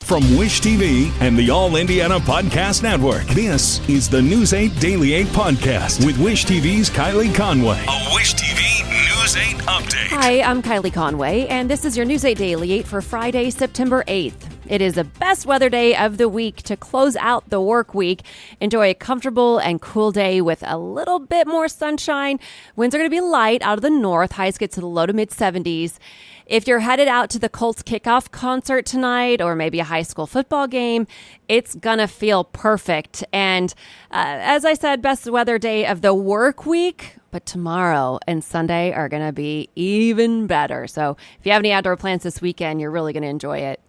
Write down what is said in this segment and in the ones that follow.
From Wish TV and the All Indiana Podcast Network, this is the News 8 Daily 8 Podcast with Wish TV's Kylie Conway. A Wish TV News 8 update. Hi, I'm Kylie Conway, and this is your News 8 Daily 8 for Friday, September 8th. It is the best weather day of the week to close out the work week. Enjoy a comfortable and cool day with a little bit more sunshine. Winds are going to be light out of the north. Highs get to the low to mid 70s. If you're headed out to the Colts kickoff concert tonight or maybe a high school football game, it's going to feel perfect. And as I said, best weather day of the work week. But tomorrow and Sunday are going to be even better. So if you have any outdoor plans this weekend, you're really going to enjoy it.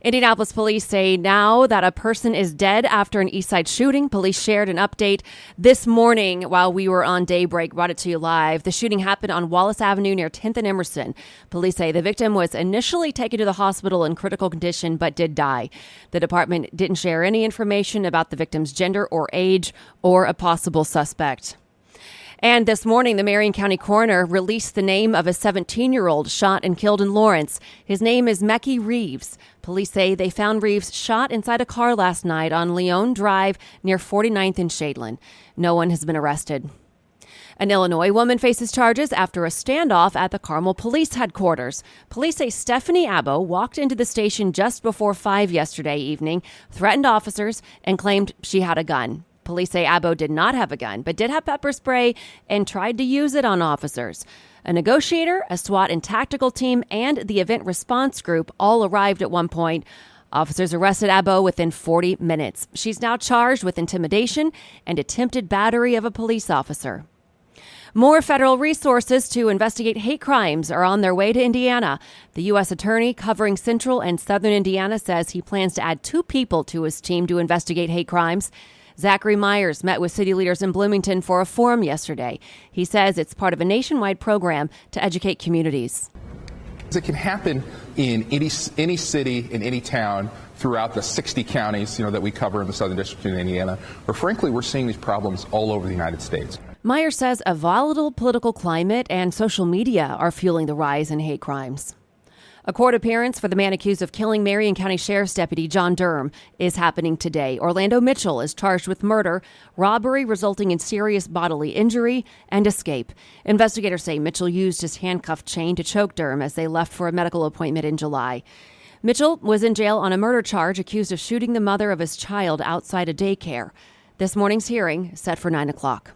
Indianapolis police say now that a person is dead after an East Side shooting. Police shared an update this morning while we were on Daybreak, brought it to you live. The shooting happened on Wallace Avenue near 10th and Emerson. Police say the victim was initially taken to the hospital in critical condition but did die. The department didn't share any information about the victim's gender or age or a possible suspect. And this morning, the Marion County coroner released the name of a 17-year-old shot and killed in Lawrence. His name is Mecky Reeves. Police say they found Reeves shot inside a car last night on Leone Drive near 49th and Shadeland. No one has been arrested. An Illinois woman faces charges after a standoff at the Carmel police headquarters. Police say Stephanie Abbo walked into the station just before 5 yesterday evening, threatened officers, and claimed she had a gun. Police say Abbo did not have a gun, but did have pepper spray and tried to use it on officers. A negotiator, a SWAT and tactical team, and the event response group all arrived at one point. Officers arrested Abbo within 40 minutes. She's now charged with intimidation and attempted battery of a police officer. More federal resources to investigate hate crimes are on their way to Indiana. The U.S. attorney covering central and southern Indiana says he plans to add 2 people to his team to investigate hate crimes. Zachary Myers met with city leaders in Bloomington for a forum yesterday. He says it's part of a nationwide program to educate communities. It can happen in any city, in any town, throughout the 60 counties, that we cover in the Southern District of Indiana, where frankly we're seeing these problems all over the United States. Myers says a volatile political climate and social media are fueling the rise in hate crimes. A court appearance for the man accused of killing Marion County Sheriff's Deputy John Durham is happening today. Orlando Mitchell is charged with murder, robbery resulting in serious bodily injury, and escape. Investigators say Mitchell used his handcuff chain to choke Durham as they left for a medical appointment in July. Mitchell was in jail on a murder charge accused of shooting the mother of his child outside a daycare. This morning's hearing set for 9 o'clock.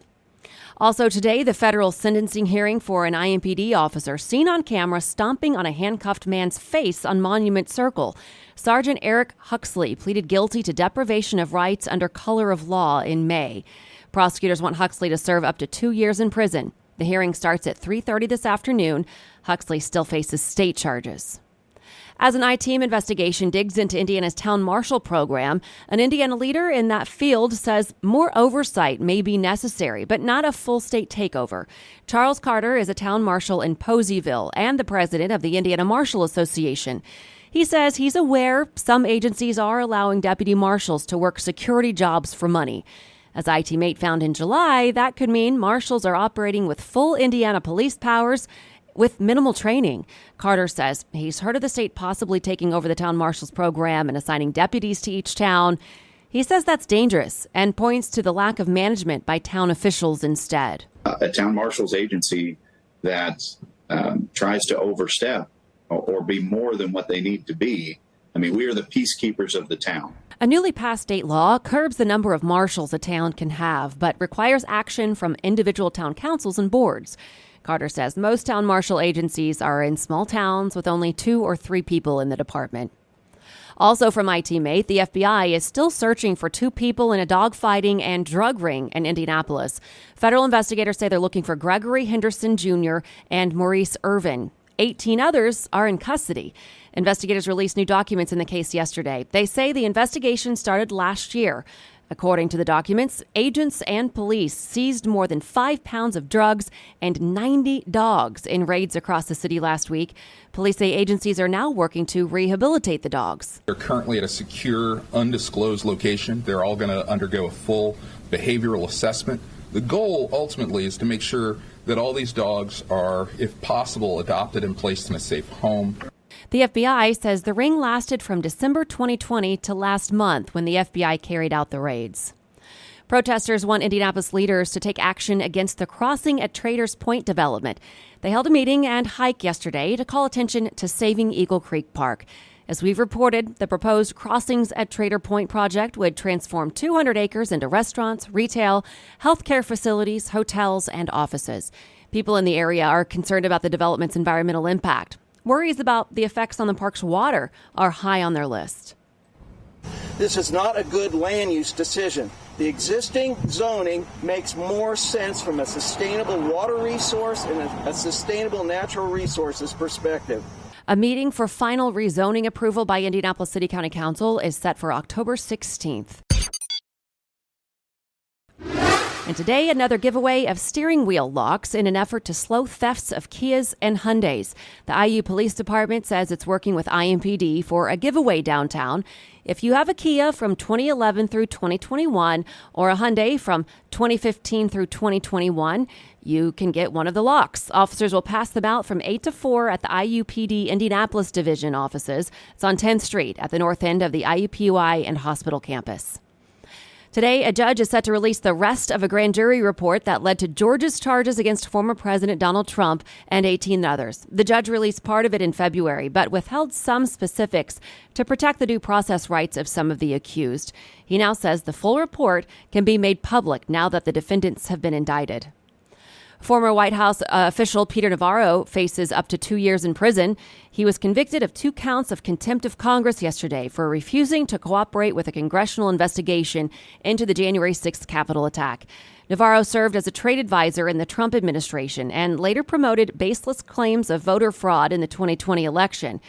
Also today, the federal sentencing hearing for an IMPD officer seen on camera stomping on a handcuffed man's face on Monument Circle. Sergeant Eric Huxley pleaded guilty to deprivation of rights under color of law in May. Prosecutors want Huxley to serve up to 2 years in prison. The hearing starts at 3:30 this afternoon. Huxley still faces state charges. As an I-Team investigation digs into Indiana's town marshal program, an Indiana leader in that field says more oversight may be necessary, but not a full state takeover. Charles Carter is a town marshal in Poseyville and the president of the Indiana Marshal Association. He says he's aware some agencies are allowing deputy marshals to work security jobs for money. As I-Team 8 found in July, that could mean marshals are operating with full Indiana police powers with minimal training. Carter says he's heard of the state possibly taking over the town marshal's program and assigning deputies to each town. He says that's dangerous and points to the lack of management by town officials instead. A town marshal's agency that tries to overstep or be more than what they need to be. I mean, we are the peacekeepers of the town. A newly passed state law curbs the number of marshals a town can have, but requires action from individual town councils and boards. Carter says most town marshal agencies are in small towns with only 2 or 3 people in the department. Also from I-Team 8, the FBI is still searching for 2 people in a dogfighting and drug ring in Indianapolis. Federal investigators say they're looking for Gregory Henderson Jr. and Maurice Irvin. 18 others are in custody. Investigators released new documents in the case yesterday. They say the investigation started last year. According to the documents, agents and police seized more than 5 pounds of drugs and 90 dogs in raids across the city last week. Police say agencies are now working to rehabilitate the dogs. They're currently at a secure, undisclosed location. They're all going to undergo a full behavioral assessment. The goal ultimately is to make sure that all these dogs are, if possible, adopted and placed in a safe home. The FBI says the ring lasted from December 2020 to last month when the FBI carried out the raids. Protesters want Indianapolis leaders to take action against the crossing at Traders Point development. They held a meeting and hike yesterday to call attention to saving Eagle Creek Park. As we've reported, the proposed Crossings at Trader Point project would transform 200 acres into restaurants, retail, healthcare facilities, hotels, and offices. People in the area are concerned about the development's environmental impact. Worries about the effects on the park's water are high on their list. This is not a good land use decision. The existing zoning makes more sense from a sustainable water resource and a sustainable natural resources perspective. A meeting for final rezoning approval by Indianapolis City County Council is set for October 16th. And today, another giveaway of steering wheel locks in an effort to slow thefts of Kias and Hyundais. The IU Police Department says it's working with IMPD for a giveaway downtown. If you have a Kia from 2011 through 2021 or a Hyundai from 2015 through 2021, you can get one of the locks. Officers will pass them out from 8 to 4 at the IUPD Indianapolis Division offices. It's on 10th Street at the north end of the IUPUI and hospital campus. Today, a judge is set to release the rest of a grand jury report that led to Georgia's charges against former President Donald Trump and 18 others. The judge released part of it in February, but withheld some specifics to protect the due process rights of some of the accused. He now says the full report can be made public now that the defendants have been indicted. Former White House official Peter Navarro faces up to 2 years in prison. He was convicted of 2 counts of contempt of Congress yesterday for refusing to cooperate with a congressional investigation into the January 6th Capitol attack. Navarro served as a trade advisor in the Trump administration and later promoted baseless claims of voter fraud in the 2020 election.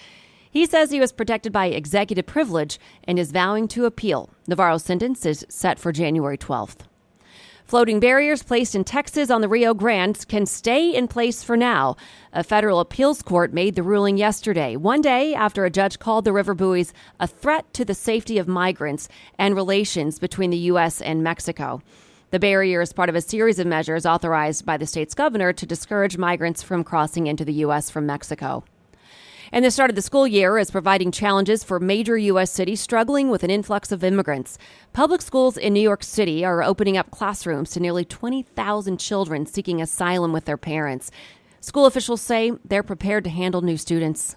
He says he was protected by executive privilege and is vowing to appeal. Navarro's sentence is set for January 12th. Floating barriers placed in Texas on the Rio Grande can stay in place for now. A federal appeals court made the ruling yesterday, one day after a judge called the river buoys a threat to the safety of migrants and relations between the U.S. and Mexico. The barrier is part of a series of measures authorized by the state's governor to discourage migrants from crossing into the U.S. from Mexico. And the start of the school year is providing challenges for major U.S. cities struggling with an influx of immigrants. Public schools in New York City are opening up classrooms to nearly 20,000 children seeking asylum with their parents. School officials say they're prepared to handle new students.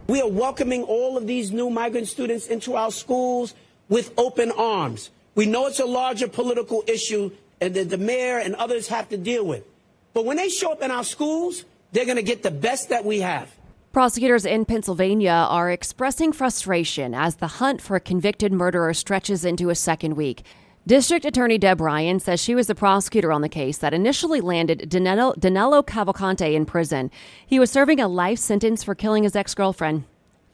We are welcoming all of these new migrant students into our schools with open arms. We know it's a larger political issue and that the mayor and others have to deal with. But when they show up in our schools, they're going to get the best that we have. Prosecutors in Pennsylvania are expressing frustration as the hunt for a convicted murderer stretches into a second week. District Attorney Deb Ryan says she was the prosecutor on the case that initially landed Danilo Cavalcante in prison. He was serving a life sentence for killing his ex-girlfriend.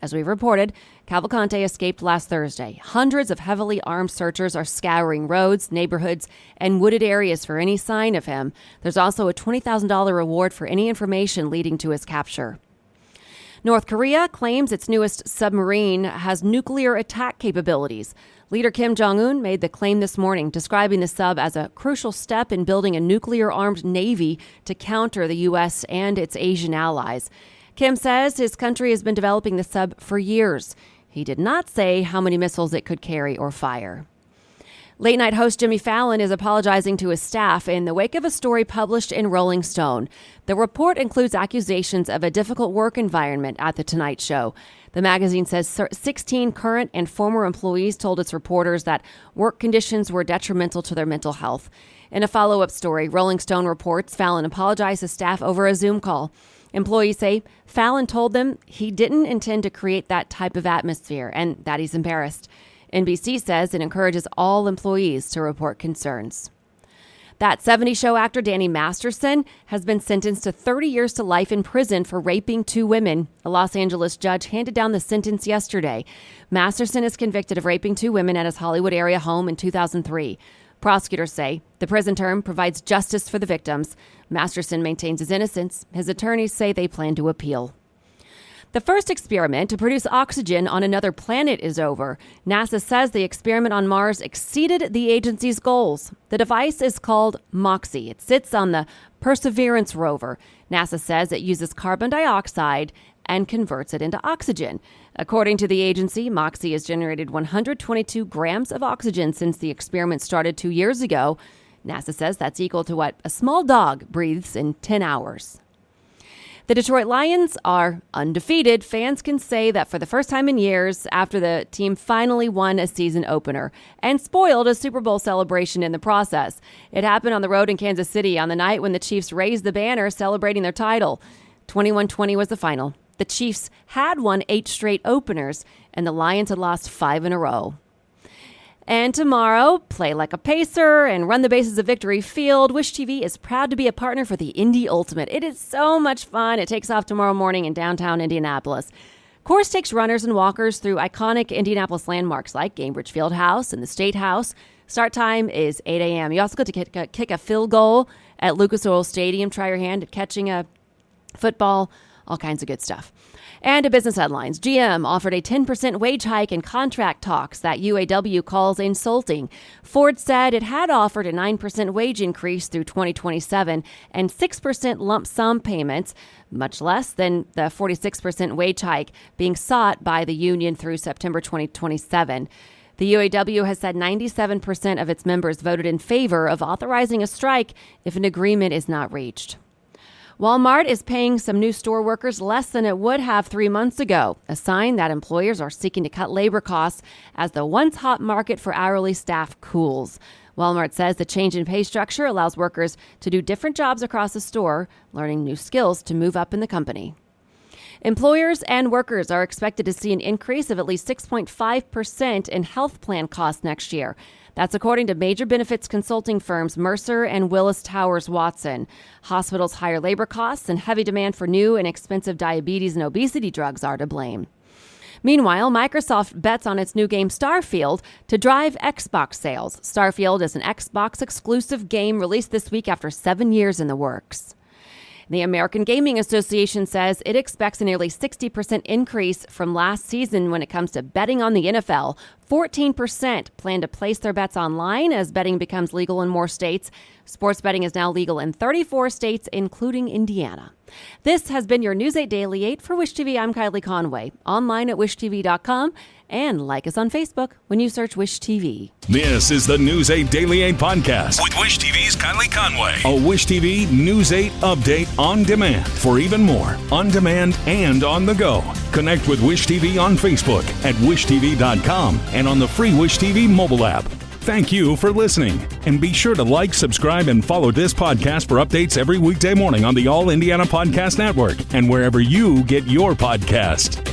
As we reported, Cavalcante escaped last Thursday. Hundreds of heavily armed searchers are scouring roads, neighborhoods, and wooded areas for any sign of him. There's also a $20,000 reward for any information leading to his capture. North Korea claims its newest submarine has nuclear attack capabilities. Leader Kim Jong-un made the claim this morning, describing the sub as a crucial step in building a nuclear-armed navy to counter the U.S. and its Asian allies. Kim says his country has been developing the sub for years. He did not say how many missiles it could carry or fire. Late-night host Jimmy Fallon is apologizing to his staff in the wake of a story published in Rolling Stone. The report includes accusations of a difficult work environment at The Tonight Show. The magazine says 16 current and former employees told its reporters that work conditions were detrimental to their mental health. In a follow-up story, Rolling Stone reports Fallon apologized to staff over a Zoom call. Employees say Fallon told them he didn't intend to create that type of atmosphere and that he's embarrassed. NBC says it encourages all employees to report concerns. That 70s Show actor Danny Masterson has been sentenced to 30 years to life in prison for raping 2 women. A Los Angeles judge handed down the sentence yesterday. Masterson is convicted of raping 2 women at his Hollywood area home in 2003. Prosecutors say the prison term provides justice for the victims. Masterson maintains his innocence. His attorneys say they plan to appeal. The first experiment to produce oxygen on another planet is over. NASA says the experiment on Mars exceeded the agency's goals. The device is called MOXIE. It sits on the Perseverance rover. NASA says it uses carbon dioxide and converts it into oxygen. According to the agency, Moxie has generated 122 grams of oxygen since the experiment started 2 years ago. NASA says that's equal to what a small dog breathes in 10 hours. The Detroit Lions are undefeated. Fans can say that for the first time in years after the team finally won a season opener and spoiled a Super Bowl celebration in the process. It happened on the road in Kansas City on the night when the Chiefs raised the banner celebrating their title. 21-20 was the final. The Chiefs had won 8 straight openers, and the Lions had lost 5 in a row. And tomorrow, play like a pacer and run the bases of Victory Field. Wish TV is proud to be a partner for the Indy Ultimate. It is so much fun. It takes off tomorrow morning in downtown Indianapolis. Course takes runners and walkers through iconic Indianapolis landmarks like Gainbridge Fieldhouse and the State House. Start time is 8 a.m. You also get to kick a field goal at Lucas Oil Stadium. Try your hand at catching a football. All kinds of good stuff. And to business headlines, GM offered a 10% wage hike in contract talks that UAW calls insulting. Ford said it had offered a 9% wage increase through 2027 and 6% lump sum payments, much less than the 46% wage hike being sought by the union through September 2027. The UAW has said 97% of its members voted in favor of authorizing a strike if an agreement is not reached. Walmart is paying some new store workers less than it would have 3 months ago, a sign that employers are seeking to cut labor costs as the once hot market for hourly staff cools. Walmart says the change in pay structure allows workers to do different jobs across the store, learning new skills to move up in the company. Employers and workers are expected to see an increase of at least 6.5% in health plan costs next year. That's according to major benefits consulting firms Mercer and Willis Towers Watson. Hospitals' higher labor costs and heavy demand for new and expensive diabetes and obesity drugs are to blame. Meanwhile, Microsoft bets on its new game Starfield to drive Xbox sales. Starfield is an Xbox-exclusive game released this week after 7 years in the works. The American Gaming Association says it expects a nearly 60% increase from last season when it comes to betting on the NFL. 14% plan to place their bets online as betting becomes legal in more states. Sports betting is now legal in 34 states, including Indiana. This has been your News 8 Daily 8 for Wish TV. I'm Kylie Conway. Online at wishtv.com and like us on Facebook when you search Wish TV. This is the News 8 Daily 8 podcast with Wish TV's Kylie Conway. A Wish TV News 8 update on demand for even more on demand and on the go. Connect with Wish TV on Facebook at wishtv.com and on the free Wish TV mobile app. Thank you for listening, and be sure to like, subscribe, and follow this podcast for updates every weekday morning on the All Indiana Podcast Network and wherever you get your podcast.